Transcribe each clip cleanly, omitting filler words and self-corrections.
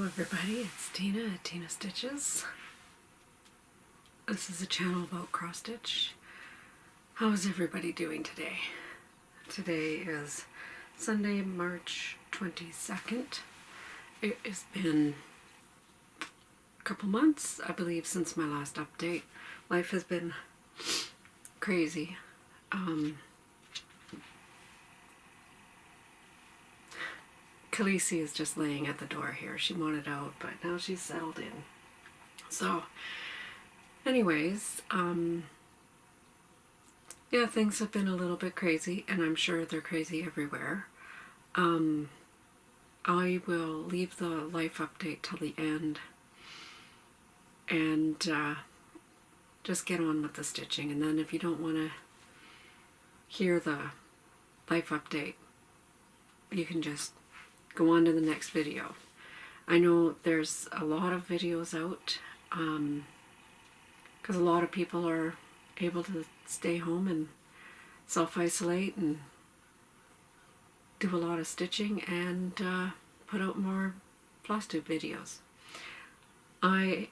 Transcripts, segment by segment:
Hello everybody, it's Tina at Tina Stitches. This is a channel about cross stitch. How is everybody doing today? Today is Sunday, March 22nd. It has been a couple months, I believe, since my last update. Life has been crazy. Khaleesi is just laying at the door here. She wanted out, but now she's settled in. So, anyways, yeah, things have been a little bit crazy, and I'm sure they're crazy everywhere. I will leave the life update till the end and just get on with the stitching. And then if you don't want to hear the life update, you can just go on to the next video. I know there's a lot of videos out because a lot of people are able to stay home and self-isolate and do a lot of stitching and put out more Flosstube videos. I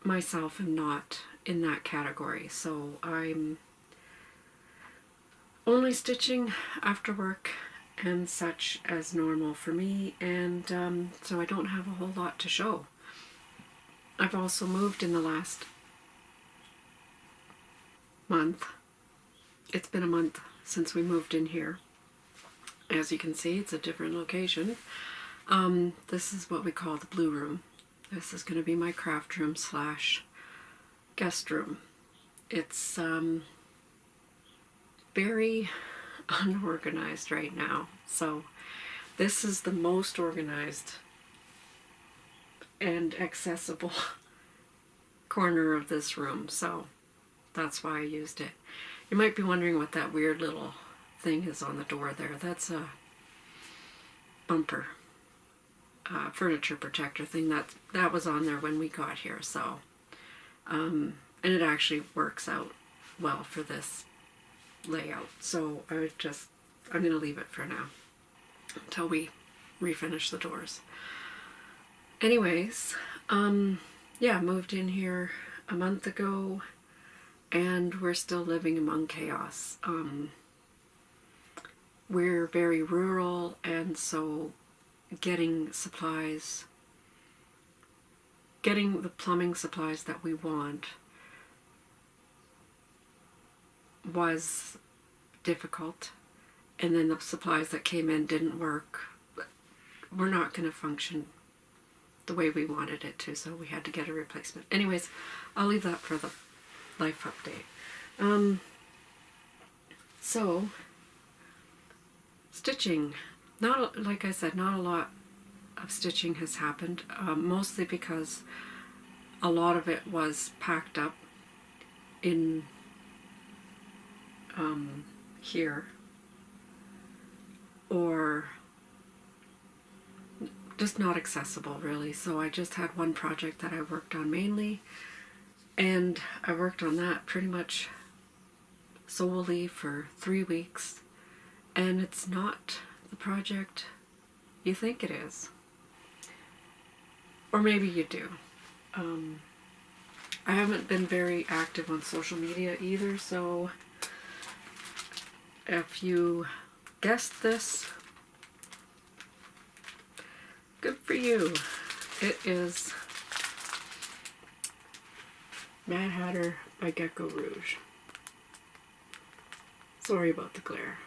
myself am not in that category, so I'm only stitching after work and such as normal for me, and so I don't have a whole lot to show. I've also moved in the last month. It's been a month since we moved in here. As you can see, it's a different location. This is what we call the blue room. This is going to be my craft room slash guest room. It's very unorganized right now, so this is the most organized and accessible corner of this room, so that's why I used it. You might be wondering what that weird little thing is on the door there. That's a bumper furniture protector thing that was on there when we got here, so and it actually works out well for this layout, so I'm going to leave it for now until we refinish the doors. Anyways, yeah, moved in here a month ago and we're still living among chaos. We're very rural, and so getting supplies, getting the plumbing supplies that we want was difficult, and then the supplies that came in didn't work. We're not going to function the way we wanted it to, so we had to get a replacement. Anyways, I'll leave that for the life update. So stitching, like I said, not a lot of stitching has happened, mostly because a lot of it was packed up in here, or just not accessible really. So I just had one project that I worked on mainly, and I worked on that pretty much solely for 3 weeks, and it's not the project you think it is, or maybe you do. I haven't been very active on social media either, so if you guessed this, good for you. It is Mad Hatter by Gecko Rouge. Sorry about the glare.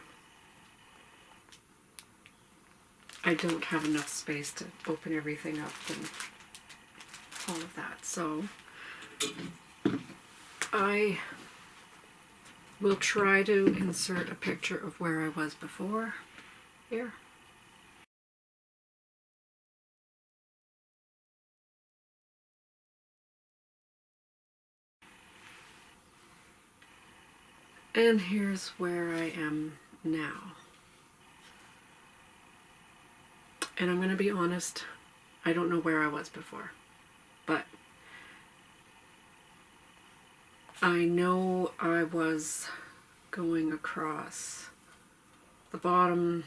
I don't have enough space to open everything up and all of that, so I will try to insert a picture of where I was before here. And here's where I am now. And I'm going to be honest, I don't know where I was before, but I know I was going across the bottom,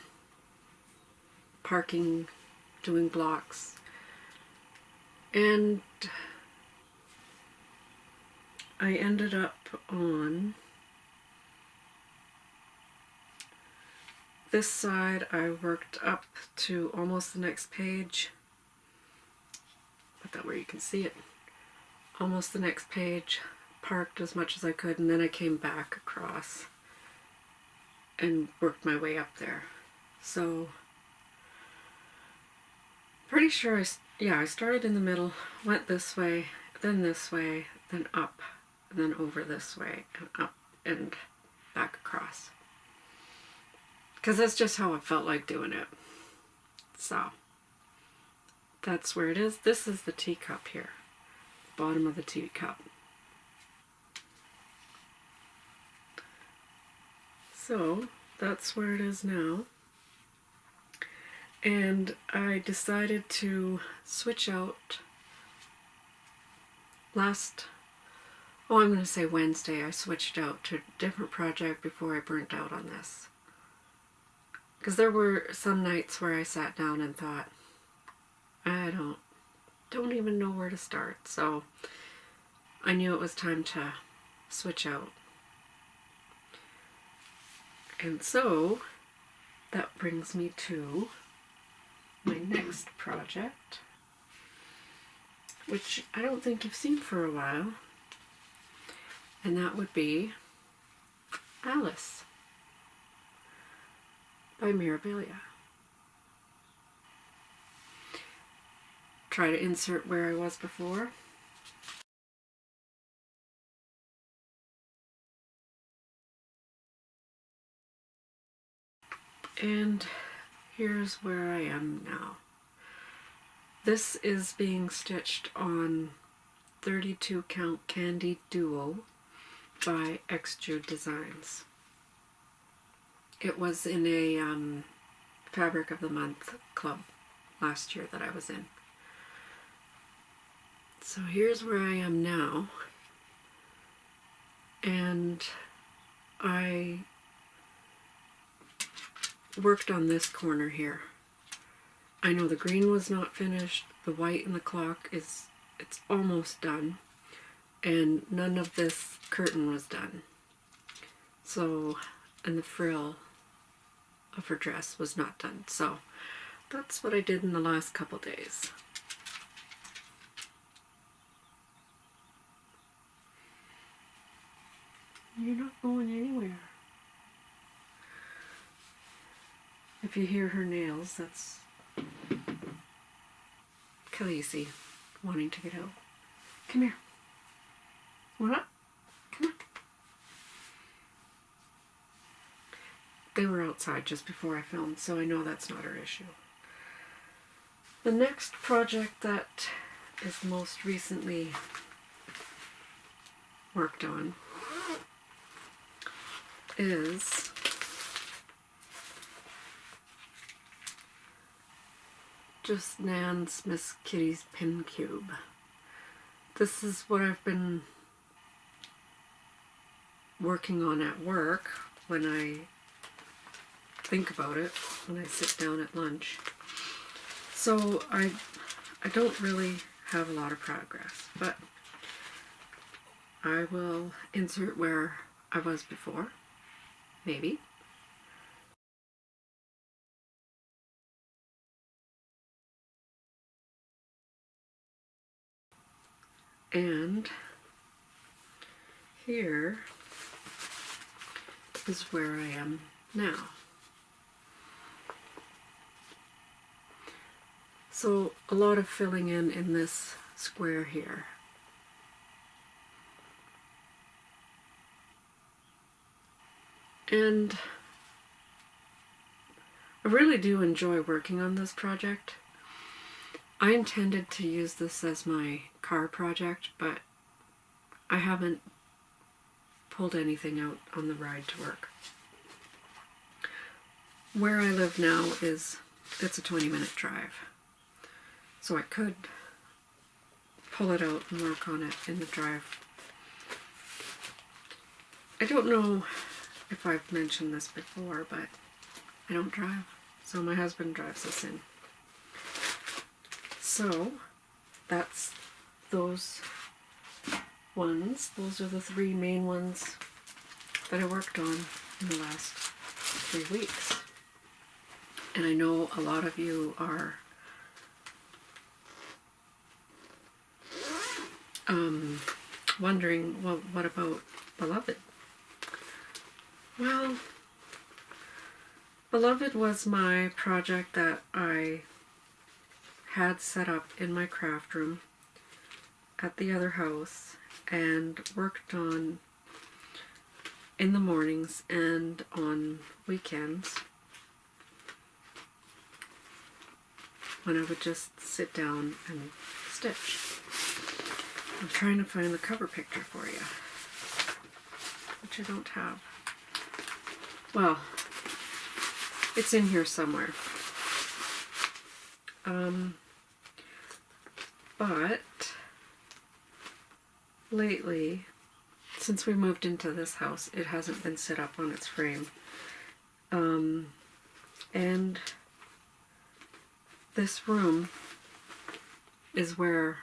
parking, doing blocks, And I ended up on this side. I worked up to almost the next page. Put that where you can see it. Almost the next page. Parked as much as I could, and then I came back across and worked my way up there. So pretty sure I started in the middle, went this way, then up, and then over this way, and up and back across. Because that's just how I felt like doing it. So that's where it is. This is the teacup here, bottom of the teacup. So that's where it is now. And I decided to switch out I'm going to say Wednesday, I switched out to a different project before I burnt out on this. Because there were some nights where I sat down and thought, I don't even know where to start. So I knew it was time to switch out. And so that brings me to my next project, which I don't think you've seen for a while, and that would be Alice by Mirabilia. Try to insert where I was before. And here's where I am now. This is being stitched on 32 count Candy Duo by Extrude Designs. It was in a Fabric of the Month club last year that I was in. So here's where I am now, and I worked on this corner here. I know the green was not finished, the white in the clock it's almost done, and none of this curtain was done. So, and the frill of her dress was not done. So that's what I did in the last couple days. You're not going anywhere. If you hear her nails, that's Khaleesi wanting to get out. Come here. What? Come on. They were outside just before I filmed, so I know that's not her issue. The next project that is most recently worked on is Just Nan's Miss Kitty's Pin Cube. This is what I've been working on at work when I think about it, when I sit down at lunch. So I don't really have a lot of progress, but I will insert where I was before, maybe. And here is where I am now. So a lot of filling in this square here. And I really do enjoy working on this project. I intended to use this as my car project, but I haven't pulled anything out on the ride to work. Where I live now it's a 20-minute drive. So I could pull it out and work on it in the drive. I don't know if I've mentioned this before, but I don't drive. So my husband drives us in. So that's those ones. Those are the 3 main ones that I worked on in the last 3 weeks. And I know a lot of you are wondering, well, what about Beloved? Well, Beloved was my project that I had set up in my craft room at the other house and worked on in the mornings and on weekends when I would just sit down and stitch. I'm trying to find the cover picture for you, which I don't have. Well, it's in here somewhere. But lately, since we moved into this house, it hasn't been set up on its frame. And this room is where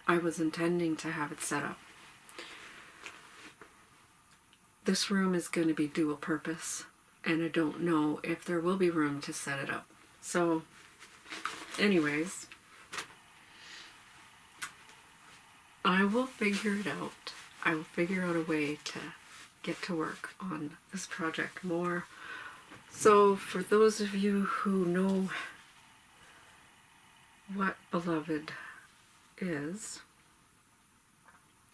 I was intending to have it set up. This room is going to be dual purpose, and I don't know if there will be room to set it up. So, anyways, I will figure it out. I will figure out a way to get to work on this project more. So, for those of you who know what Beloved is,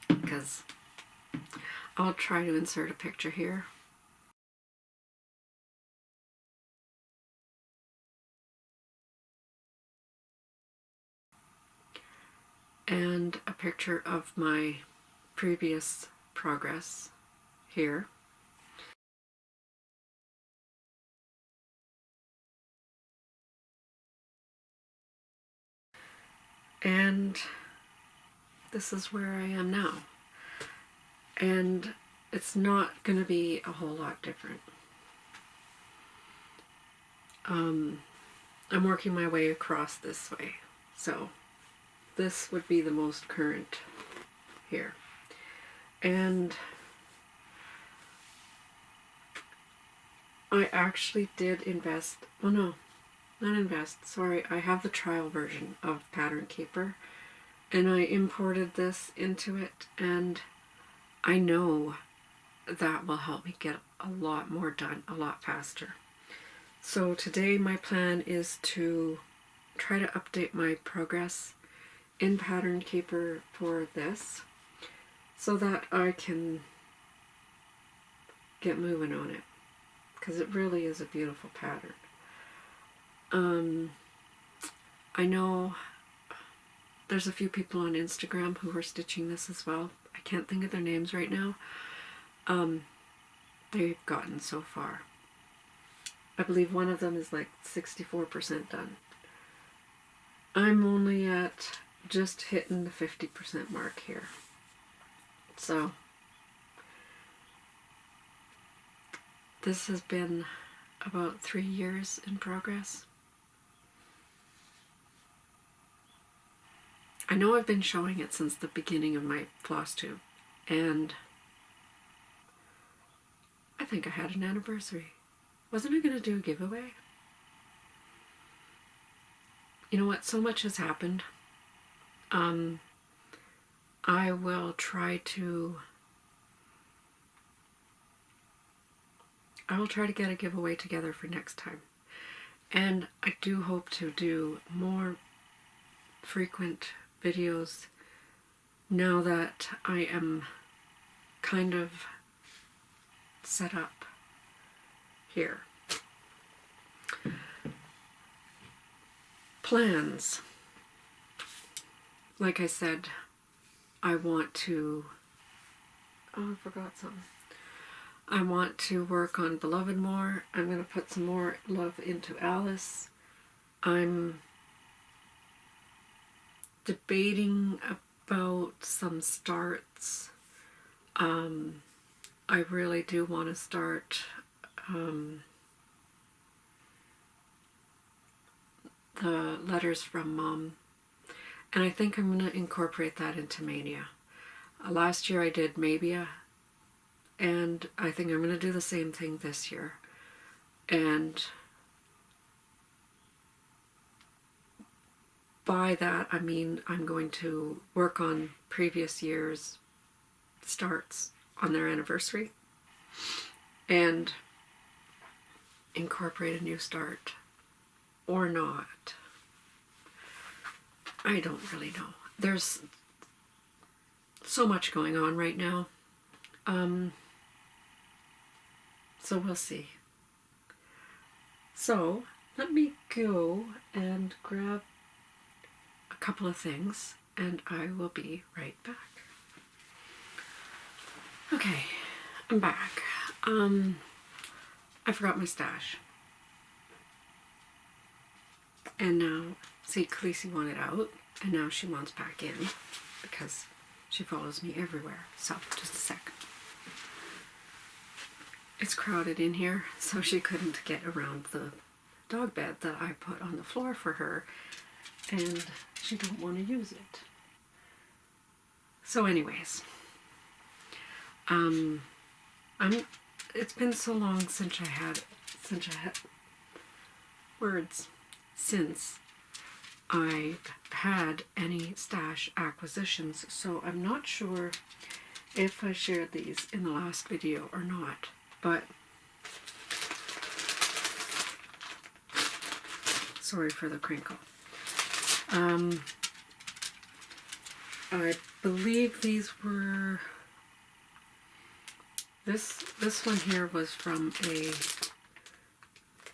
because I'll try to insert a picture here. And a picture of my previous progress here. And this is where I am now. And it's not going to be a whole lot different. I'm working my way across this way. So this would be the most current here. And I actually did invest, well no, not invest, sorry, I have the trial version of Pattern Keeper, and I imported this into it, and I know that will help me get a lot more done a lot faster. So today my plan is to try to update my progress in Pattern Keeper for this so that I can get moving on it, because it really is a beautiful pattern. I know there's a few people on Instagram who are stitching this as well. I can't think of their names right now. They've gotten so far. I believe one of them is like 64% done. I'm only at just hitting the 50% mark here. So this has been about 3 years in progress. I know I've been showing it since the beginning of my Flosstube, and I think I had an anniversary. Wasn't I going to do a giveaway? You know what? So much has happened. I will try to get a giveaway together for next time. And I do hope to do more frequent videos now that I am kind of set up here. Plans. Like I said, I want to, oh, I forgot something. I want to work on Beloved more. I'm going to put some more love into Alice. I'm debating about some starts. I really do want to start the letters from Mom. And I think I'm going to incorporate that into Mania. Last year I did Mabia, and I think I'm going to do the same thing this year. And by that I mean I'm going to work on previous year's starts on their anniversary and incorporate a new start, or not. I don't really know. There's so much going on right now. So we'll see. So let me go and grab a couple of things and I will be right back. Okay, I'm back. I forgot my stash. And now, see, Khaleesi wanted out, and now she wants back in because she follows me everywhere. So, just a sec. It's crowded in here, so she couldn't get around the dog bed that I put on the floor for her, and she don't want to use it. So anyways, it's been so long since I had I've had any stash acquisitions, so I'm not sure if I shared these in the last video or not, but sorry for the crinkle. I believe these were, this one here was from a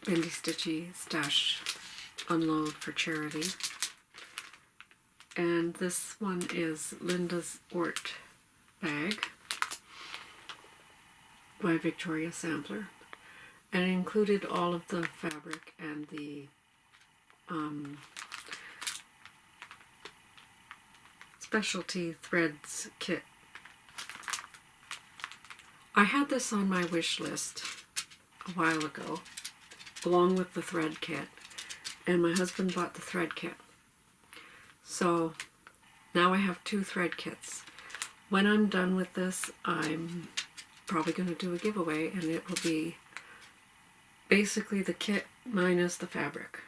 Bendy Stitchy stash unload for charity, and this one is Linda's Ort bag by Victoria Sampler, and it included all of the fabric and the specialty threads kit. I had this on my wish list a while ago along with the thread kit, and my husband bought the thread kit, so now I have 2 thread kits. When I'm done with this, I'm probably going to do a giveaway, and it will be basically the kit minus the fabric.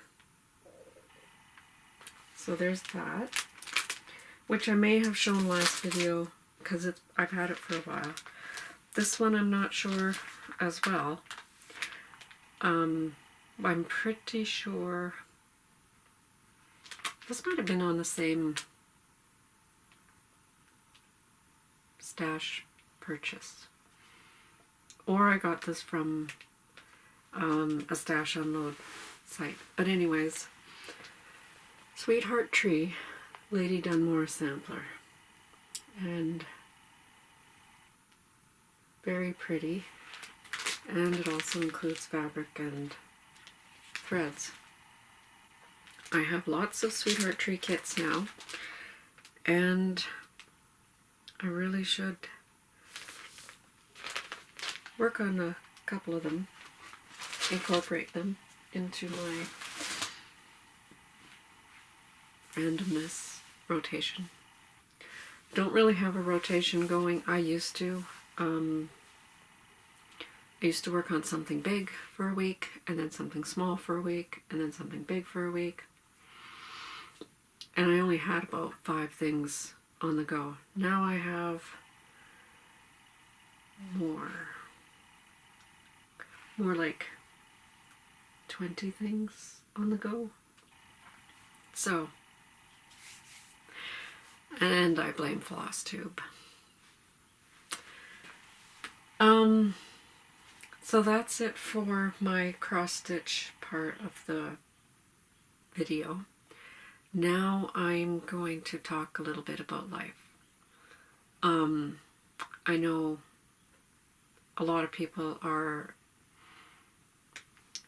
So there's that, which I may have shown last video because I've had it for a while. This one I'm not sure as well. I'm pretty sure this might have been on the same stash purchase, or I got this from a stash unload site. But anyways, Sweetheart Tree, Lady Dunmore sampler, and very pretty, and it also includes fabric and threads. I have lots of Sweetheart Tree kits now, and I really should work on a couple of them, incorporate them into my randomness rotation. Don't really have a rotation going. I used to. I used to work on something big for a week, and then something small for a week, and then something big for a week. And I only had about 5 things on the go. Now I have more like 20 things on the go. So, and I blame Flosstube. So that's it for my cross-stitch part of the video. Now I'm going to talk a little bit about life. I know a lot of people are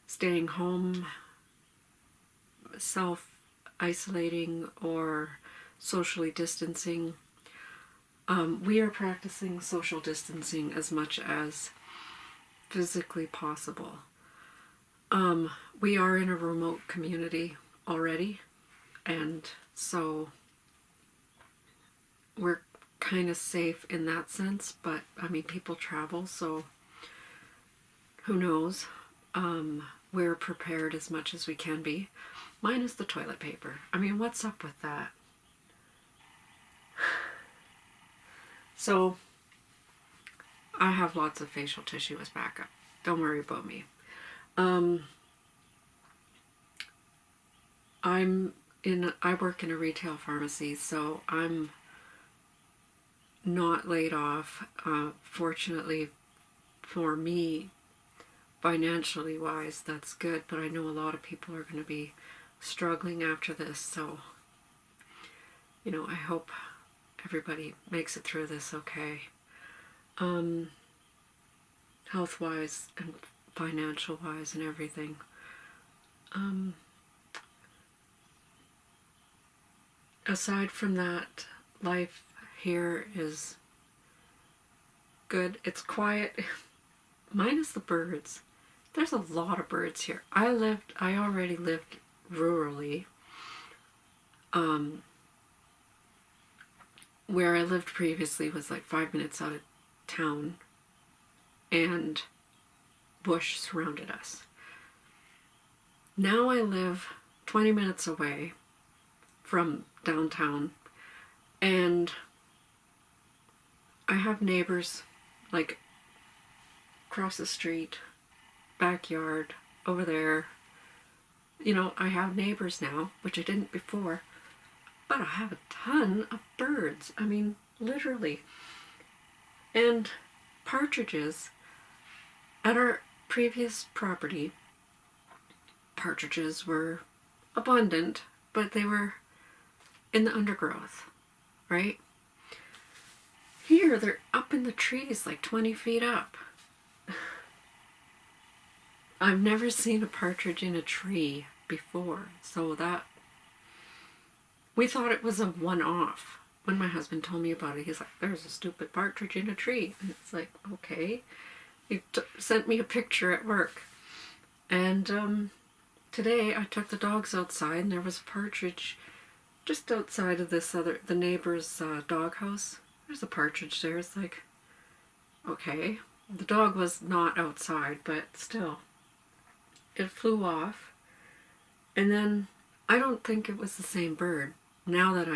staying home, self-isolating, or socially distancing. We are practicing social distancing as much as physically possible. We are in a remote community already, and so we're kind of safe in that sense, but I mean, people travel, so who knows. We're prepared as much as we can be, minus the toilet paper. I mean, what's up with that? So I have lots of facial tissue as backup. Don't worry about me. I work in a retail pharmacy, so I'm not laid off. Fortunately for me, financially wise, that's good, but I know a lot of people are going to be struggling after this, so you know, I hope everybody makes it through this okay. Health wise and financial wise and everything. Aside from that, life here is good. It's quiet, minus the birds. There's a lot of birds here. I already lived rurally. Where I lived previously was like 5 minutes out of town, and bush surrounded us. Now I live 20 minutes away from downtown, and I have neighbors like across the street, backyard, over there. You know, I have neighbors now, which I didn't before, but I have a ton of birds. I mean, literally. And partridges. At our previous property, partridges were abundant, but they were in the undergrowth, right? Here, they're up in the trees, like 20 feet up. I've never seen a partridge in a tree before, so that... We thought it was a one-off. When my husband told me about it, he's like, there's a stupid partridge in a tree. And it's like, okay. He sent me a picture at work. And today I took the dogs outside, and there was a partridge just outside of the neighbor's dog house. There's a partridge there. It's like, okay. The dog was not outside, but still. It flew off. And then I don't think it was the same bird. Now that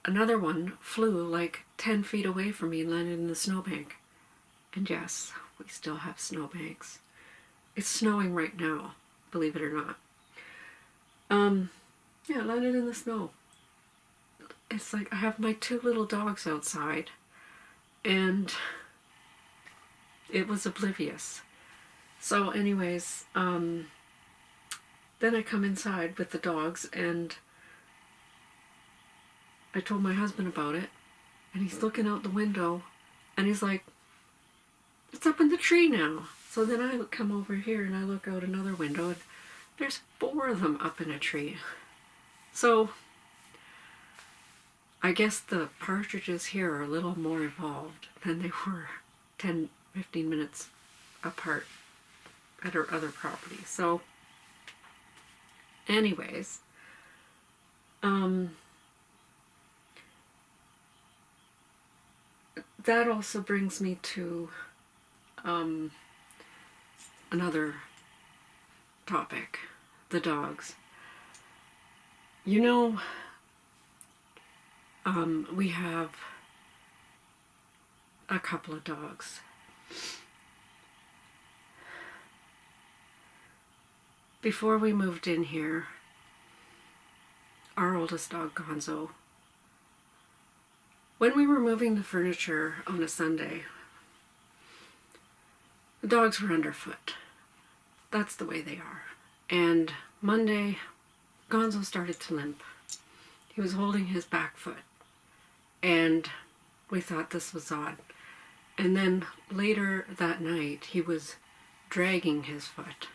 another one flew like 10 feet away from me and landed in the snowbank. And yes, we still have snowbanks. It's snowing right now, believe it or not. Yeah, it landed in the snow. It's like I have my 2 little dogs outside, and it was oblivious. So anyways, then I come inside with the dogs, and I told my husband about it, and he's looking out the window, and he's like, it's up in the tree now. So then I come over here, and I look out another window, and there's 4 of them up in a tree. So I guess the partridges here are a little more evolved than they were 10, 15 minutes apart at our other property. So anyways, that also brings me to another topic, the dogs. You know, we have a couple of dogs. Before we moved in here, our oldest dog, Gonzo, when we were moving the furniture on a Sunday, the dogs were underfoot. That's the way they are. And Monday, Gonzo started to limp. He was holding his back foot. And we thought this was odd. And then later that night, he was dragging his foot.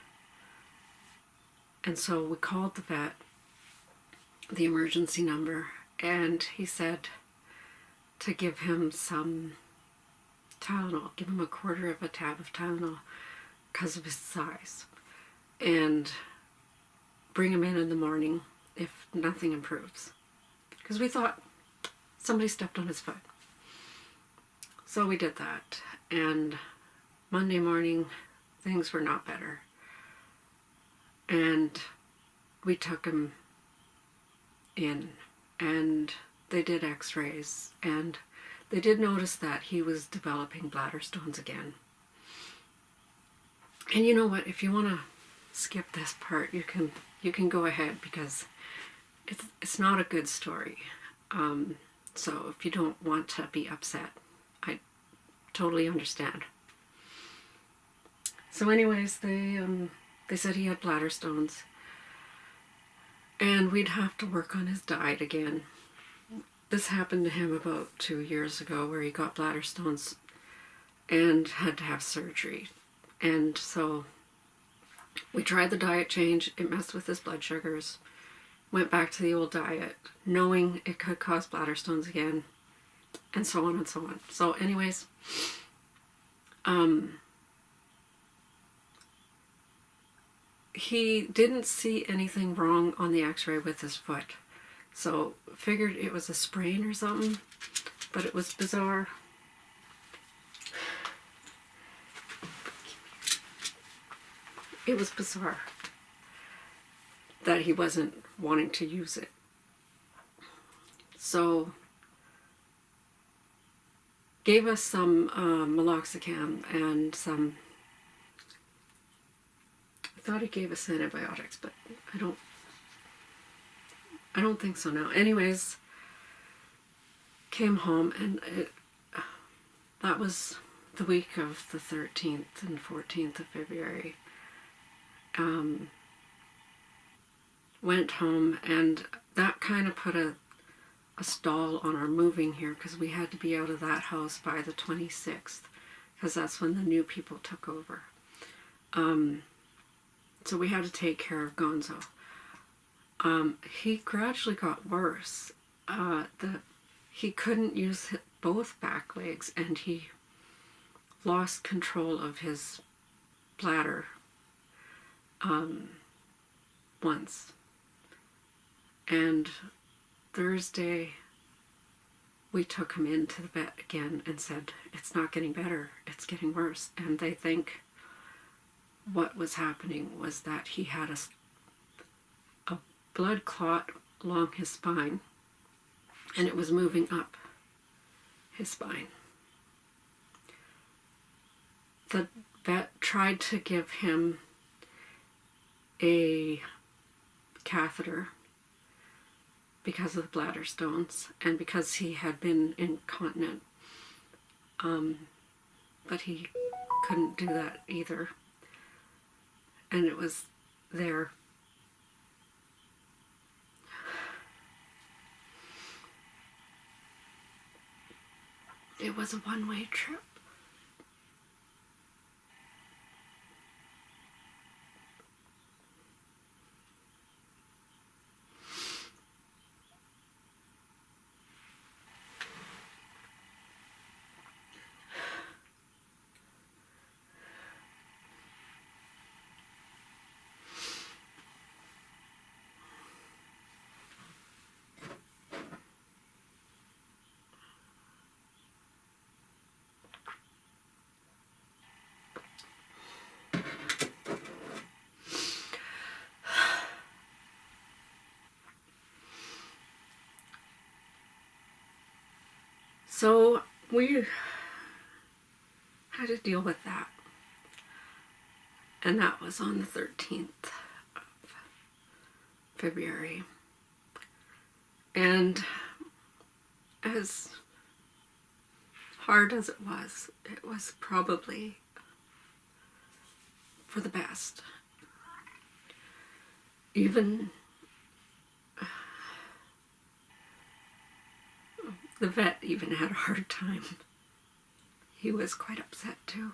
And so we called the vet, the emergency number, and he said to give him some Tylenol, give him a quarter of a tab of Tylenol because of his size, and bring him in the morning if nothing improves. because we thought somebody stepped on his foot. So we did that, and Monday morning things were not better, and we took him in, and they did x-rays, and they did notice that he was developing bladder stones again. And you know what, if you want to skip this part, you can go ahead, because it's not a good story. So if you don't want to be upset, I totally understand. So anyways, they said he had bladder stones, and we'd have to work on his diet again. This happened to him about 2 years ago, where he got bladder stones and had to have surgery. And so we tried the diet change. It messed with his blood sugars. Went back to the old diet, knowing it could cause bladder stones again, and so on and so on. So anyways, he didn't see anything wrong on the x-ray with his foot. So figured it was a sprain or something, but it was bizarre. It was bizarre that he wasn't wanting to use it. So gave us some meloxicam and some, I thought he gave us antibiotics, but I don't think so now. Anyways, came home, and that was the week of the 13th and 14th of February. Went home, and that kind of put a stall on our moving here, because we had to be out of that house by the 26th, because that's when the new people took over. So we had to take care of Gonzo. He gradually got worse. He couldn't use both back legs, and he lost control of his bladder once. And Thursday, we took him into the vet again and said, it's not getting better, it's getting worse. And they think what was happening was that he had a blood clot along his spine, and it was moving up his spine. The vet tried to give him a catheter because of the bladder stones and because he had been incontinent, but he couldn't do that either, and it was there. It was a one-way trip. So we had to deal with that. And that was on the 13th of February. And as hard as it was probably for the best. Even the vet even had a hard time. He was quite upset too.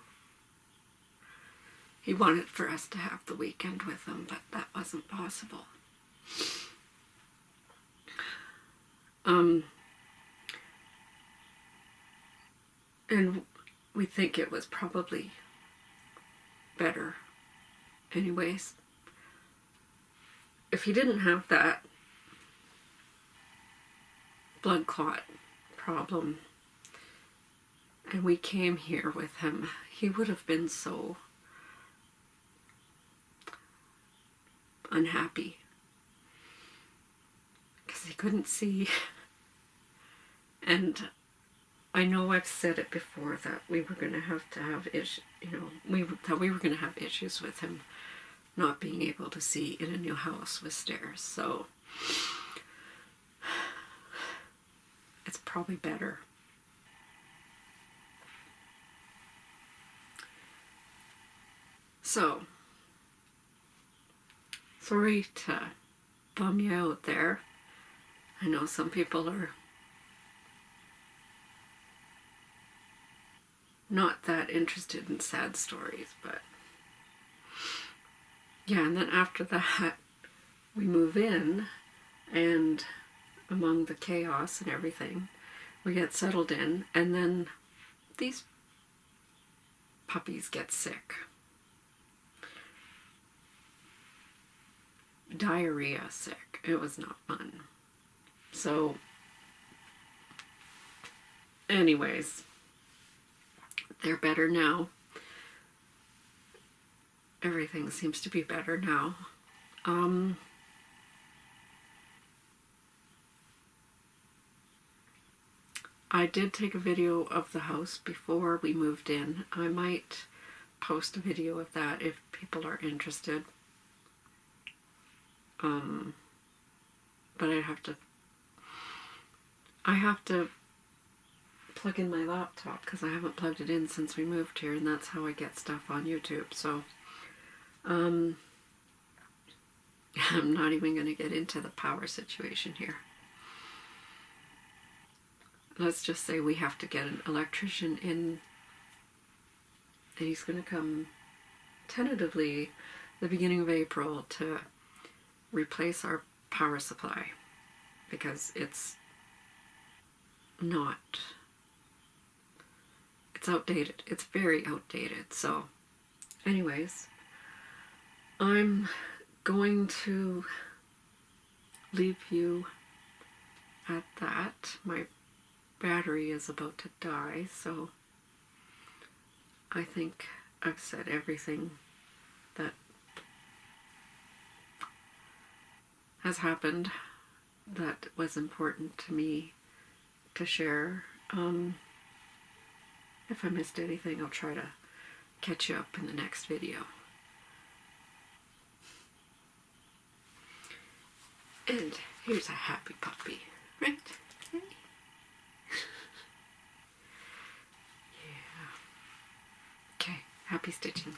He wanted for us to have the weekend with him, but that wasn't possible. And we think it was probably better anyways. If he didn't have that, blood clot problem, and we came here with him, he would have been so unhappy because he couldn't see. And I know I've said it before that we were going to have issues, you know, that we were going to have issues with him not being able to see in a new house with stairs. So it's probably better. So, sorry to bum you out there. I know some people are not that interested in sad stories, but yeah, and then after that, we move in, and among the chaos and everything, we get settled in, and then these puppies get sick. Diarrhea sick. It was not fun. So, anyways, they're better now. Everything seems to be better now. I did take a video of the house before we moved in. I might post a video of that if people are interested. But I have to plug in my laptop because I haven't plugged it in since we moved here, and that's how I get stuff on YouTube. So I'm not even going to get into the power situation here. Let's just say we have to get an electrician in, and he's going to come tentatively the beginning of April to replace our power supply because it's outdated. It's very outdated. So anyways, I'm going to leave you at that. My battery is about to die, so I think I've said everything that has happened that was important to me to share. If I missed anything, I'll try to catch you up in the next video. And here's a happy puppy, right? Yeah. Okay, happy stitching.